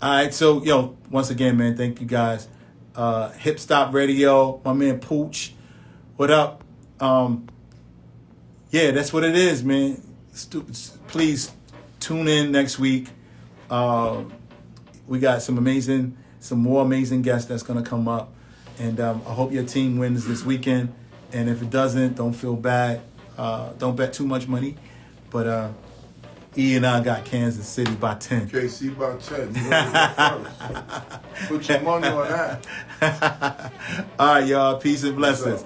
All right, so yo, once again, man, thank you guys. Hip Stop Radio, my man Pooch, what up? Yeah, that's what it is, man. Please tune in next week. We got some more amazing guests that's gonna come up, and I hope your team wins this weekend. And if it doesn't, don't feel bad. Don't bet too much money, but E and I got Kansas City by 10. KC by 10. You know first. Put your money on that. All right, y'all. Peace and blessings.